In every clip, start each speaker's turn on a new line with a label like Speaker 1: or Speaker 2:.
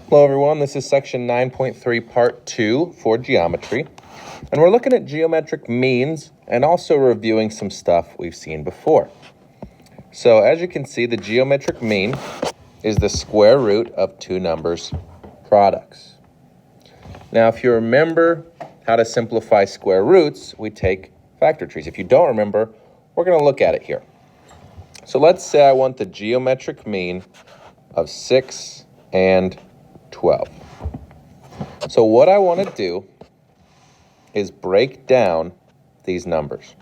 Speaker 1: Hello everyone, this is section 9.3 part 2 for geometry, and we're looking at geometric means and also reviewing some stuff we've seen before. So as you can see, the geometric mean is the square root of two numbers' products. Now if you remember how to simplify square roots, we take factor trees. If you don't remember, we're going to look at it here. So let's say I want the geometric mean of 6 and 12. So what I want to do is break down these numbers.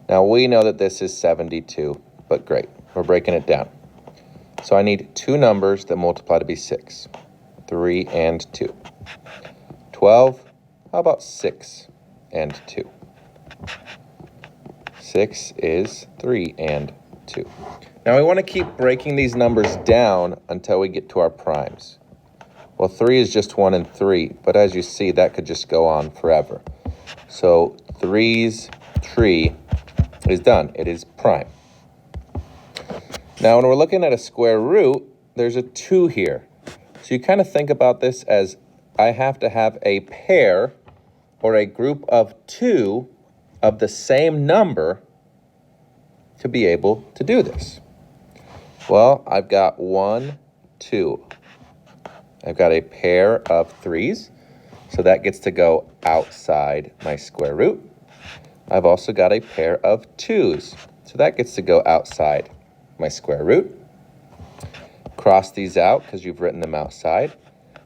Speaker 1: Now we know that this is 72, but great, we're breaking it down. So I need two numbers that multiply to be 6, 3 and 2. 12, how about 6 and 2? 6 is 3 and 2. Now we want to keep breaking these numbers down until we get to our primes. Well, 3 is just 1 and 3, but as you see, that could just go on forever. So 3's tree is done. It is prime. Now when we're looking at a square root, there's a 2 here. So you kind of think about this as I have to have a pair or a group of 2 of the same number to be able to do this. Well, I've got 1, 2. I've got a pair of 3's, so that gets to go outside my square root. I've also got a pair of 2's, so that gets to go outside my square root. Cross these out because you've written them outside.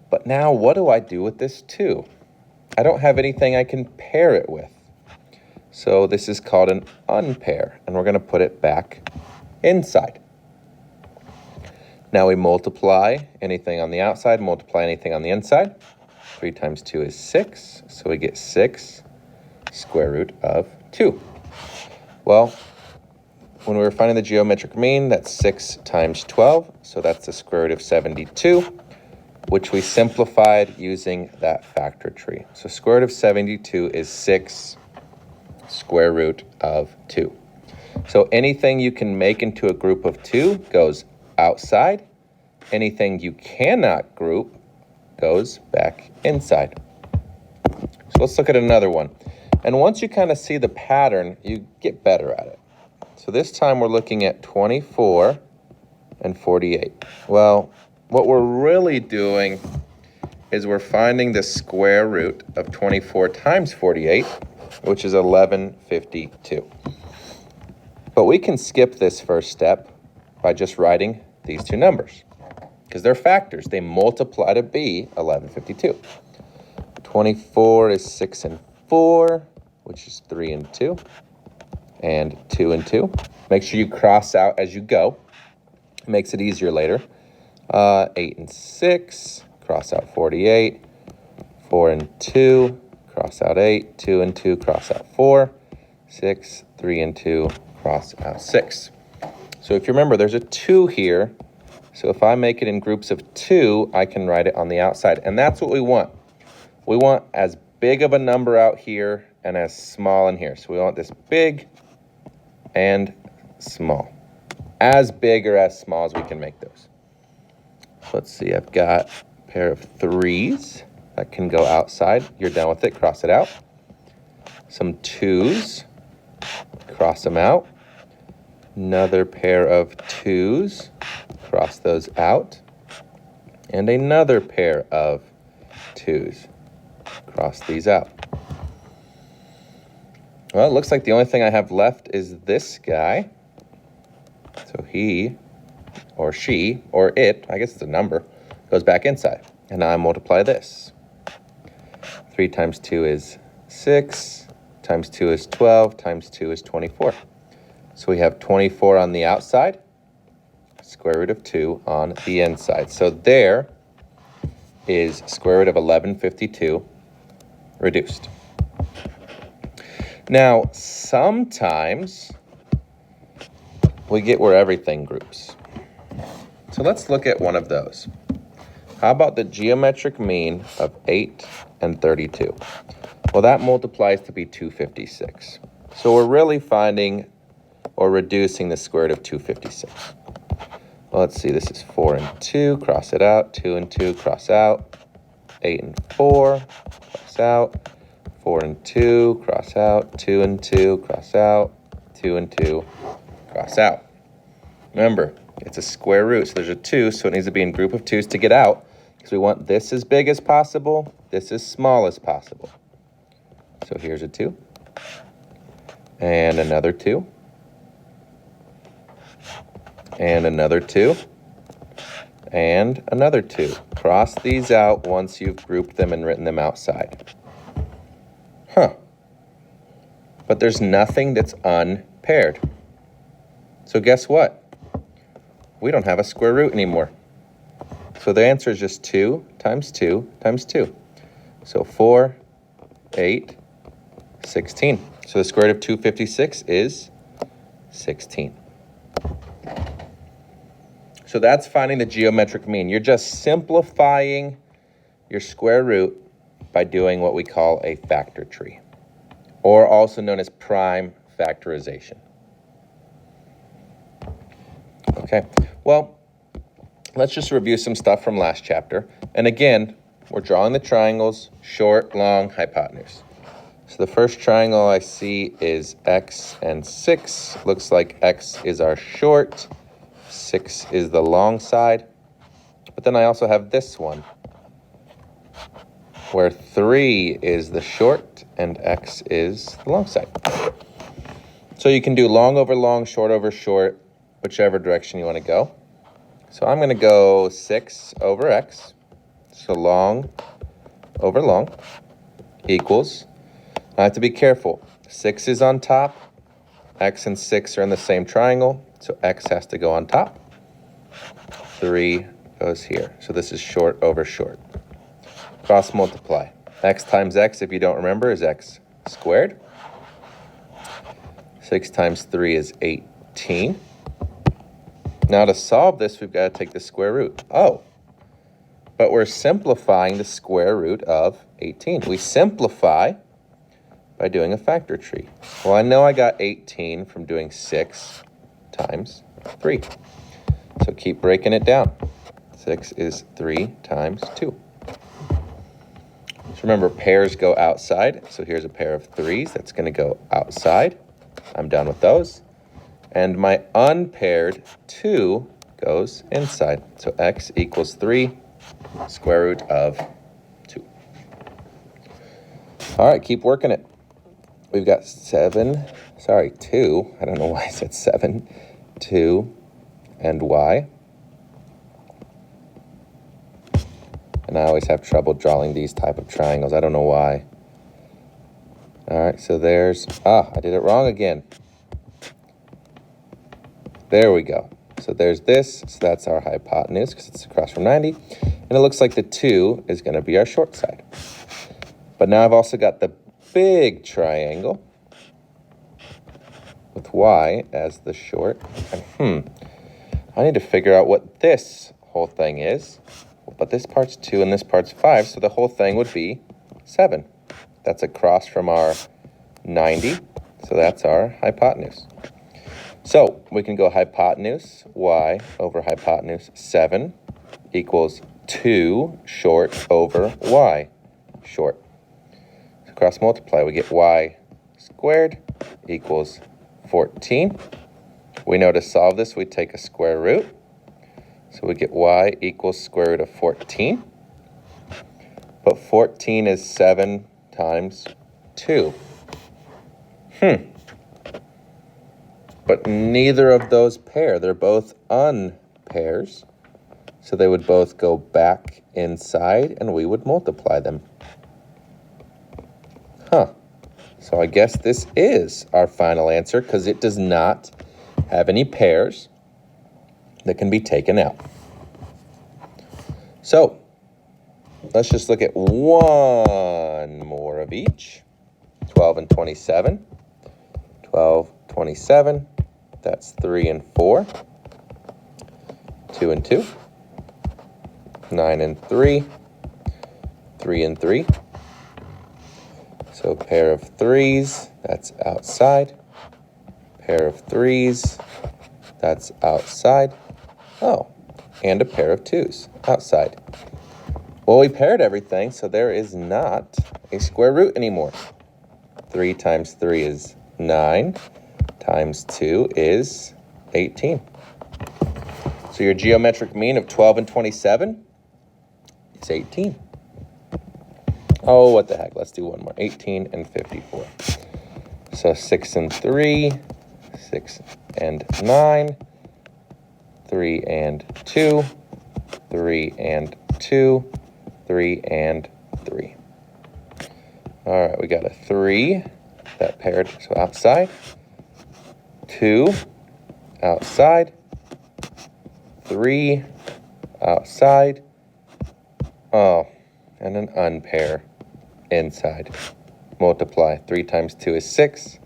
Speaker 1: But now what do I do with this 2? I don't have anything I can pair it with. So this is called an unpair, and we're going to put it back inside. Now we multiply anything on the outside, multiply anything on the inside. 3 times 2 is 6, so we get 6 square root of 2. Well, when we were finding the geometric mean, that's 6 times 12, so that's the square root of 72, which we simplified using that factor tree. So square root of 72 is 6 square root of 2. So anything you can make into a group of 2 goes outside. Anything you cannot group goes back inside. So let's look at another one. And once you kind of see the pattern, you get better at it. So this time we're looking at 24 and 48. Well, what we're really doing is we're finding the square root of 24 times 48, which is 1152. But we can skip this first step by just writing these two numbers because they're factors. They multiply to be 1152. 24 is 6 and 4, which is 3 and 2, and 2 and 2. Make sure you cross out as you go. It makes it easier later. 8 and 6, cross out 48. 4 and 2, cross out 8. 2 and 2, cross out 4. 6, 3 and 2, cross out 6. So if you remember, there's a 2 here. So if I make it in groups of 2, I can write it on the outside. And that's what we want. We want as big of a number out here and as small in here. So we want this big and small. As big or as small as we can make those. Let's see, I've got a pair of 3's that can go outside. You're done with it, cross it out. Some 2's, cross them out. Another pair of 2's, cross those out. And another pair of 2's, cross these out. Well, it looks like the only thing I have left is this guy. So he, or she, or it, I guess it's a number, goes back inside. And now I multiply this. 3 times 2 is 6, times 2 is 12, times 2 is 24. So we have 24 on the outside, square root of 2 on the inside. So there is square root of 1152 reduced. Now, sometimes we get where everything groups. So let's look at one of those. How about the geometric mean of 8 and 32? Well, that multiplies to be 256. So we're really finding or reducing the square root of 256. Well, let's see, this is 4 and 2, cross it out. 2 and 2, cross out. 8 and 4, cross out. 4 and 2, cross out. 2 and 2, cross out. 2 and 2, cross out. Remember, it's a square root, so there's a 2, so it needs to be in group of 2s to get out, because we want this as big as possible, this as small as possible. So here's a 2, and another 2, and another 2, and another 2. Cross these out once you've grouped them and written them outside. But there's nothing that's unpaired. So guess what? We don't have a square root anymore. So the answer is just 2 times 2 times 2. So 4, 8, 16. So the square root of 256 is 16. So that's finding the geometric mean. You're just simplifying your square root by doing what we call a factor tree, or also known as prime factorization. Okay, well, let's just review some stuff from last chapter. And again, we're drawing the triangles, short, long, hypotenuse. So the first triangle I see is x and 6. Looks like x is our short, 6 is the long side. But then I also have this one, where 3 is the short and x is the long side. So you can do long over long, short over short, whichever direction you want to go. So I'm going to go 6 over x, so long over long, equals, I have to be careful, 6 is on top, x and 6 are in the same triangle, so x has to go on top, 3 goes here. So this is short over short. Cross multiply. X times x, if you don't remember, is x squared. 6 times 3 is 18. Now to solve this, we've got to take the square root. Oh, but we're simplifying the square root of 18. We simplify by doing a factor tree. Well, I know I got 18 from doing 6 times 3. So keep breaking it down. 6 is 3 times 2. So remember, pairs go outside. So here's a pair of 3s. That's going to go outside. I'm done with those. And my unpaired 2 goes inside. So x equals 3, square root of 2. All right, keep working it. We've got 2. I don't know why I said 7. 2 and y. And I always have trouble drawing these type of triangles. I don't know why. All right, so there's, I did it wrong again. There we go. So there's this, so that's our hypotenuse because it's across from 90. And it looks like the 2 is going to be our short side. But now I've also got the big triangle with y as the short. And I need to figure out what this whole thing is. But this part's 2 and this part's 5, so the whole thing would be 7. That's across from our 90, so that's our hypotenuse. So we can go hypotenuse y over hypotenuse 7 equals 2 short over y short. So cross multiply, we get y squared equals 14. We know to solve this, we take a square root. So we get y equals square root of 14. But 14 is 7 times 2. But neither of those pair. They're both unpairs. So they would both go back inside and we would multiply them. So I guess this is our final answer because it does not have any pairs that can be taken out. So let's just look at one more of each. 12 and 27. 12, 27. That's 3 and 4. 2 and 2. 9 and 3. 3 and 3. So a pair of 3s, that's outside. Pair of 3s, that's outside. Oh, and a pair of 2's outside. Well, we paired everything, so there is not a square root anymore. 3 times 3 is 9, times 2 is 18. So your geometric mean of 12 and 27 is 18. Oh, what the heck? Let's do one more. 18 and 54. So 6 and 3, 6 and 9, 3 and 2, 3 and 2, 3 and 3. All right, we got a 3 that paired, so outside. 2 outside. 3 outside. Oh, and an unpair inside. Multiply. 3 times 2 is 6,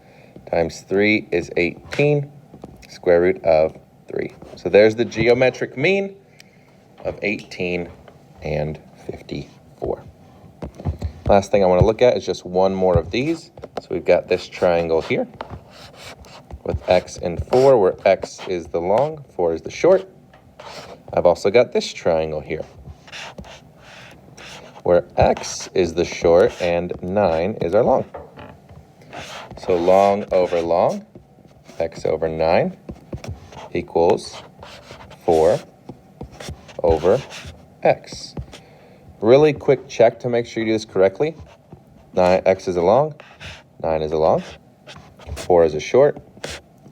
Speaker 1: times 3 is 18, square root of 3. So there's the geometric mean of 18 and 54. Last thing I want to look at is just one more of these. So we've got this triangle here with x and 4, where x is the long, 4 is the short. I've also got this triangle here where x is the short and 9 is our long. So long over long, x over 9 equals 4 over x. Really quick check to make sure you do this correctly. X is a long, 9 is a long, 4 is a short,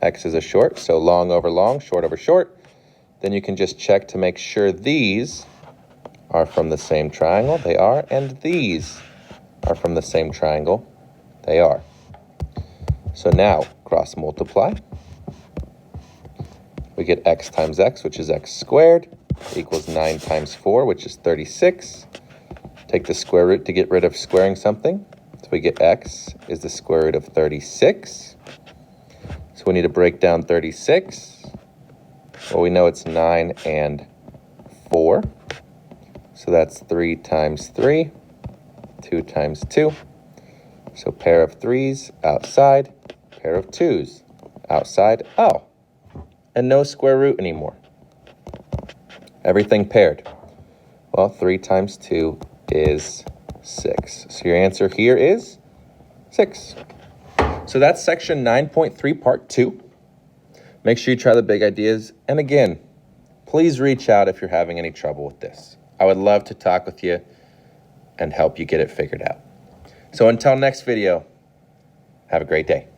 Speaker 1: x is a short, so long over long, short over short. Then you can just check to make sure these are from the same triangle. They are. And these are from the same triangle. They are. So now, cross multiply. We get x times x, which is x squared, equals 9 times 4, which is 36. Take the square root to get rid of squaring something. So we get x is the square root of 36. So we need to break down 36. Well, we know it's 9 and 4. So that's 3 times 3, 2 times 2. So pair of 3's outside, pair of 2's outside. Oh, and no square root anymore. Everything paired. Well, 3 times 2 is 6. So your answer here is 6. So that's section 9.3, part 2. Make sure you try the big ideas. And again, please reach out if you're having any trouble with this. I would love to talk with you and help you get it figured out. So until next video, have a great day.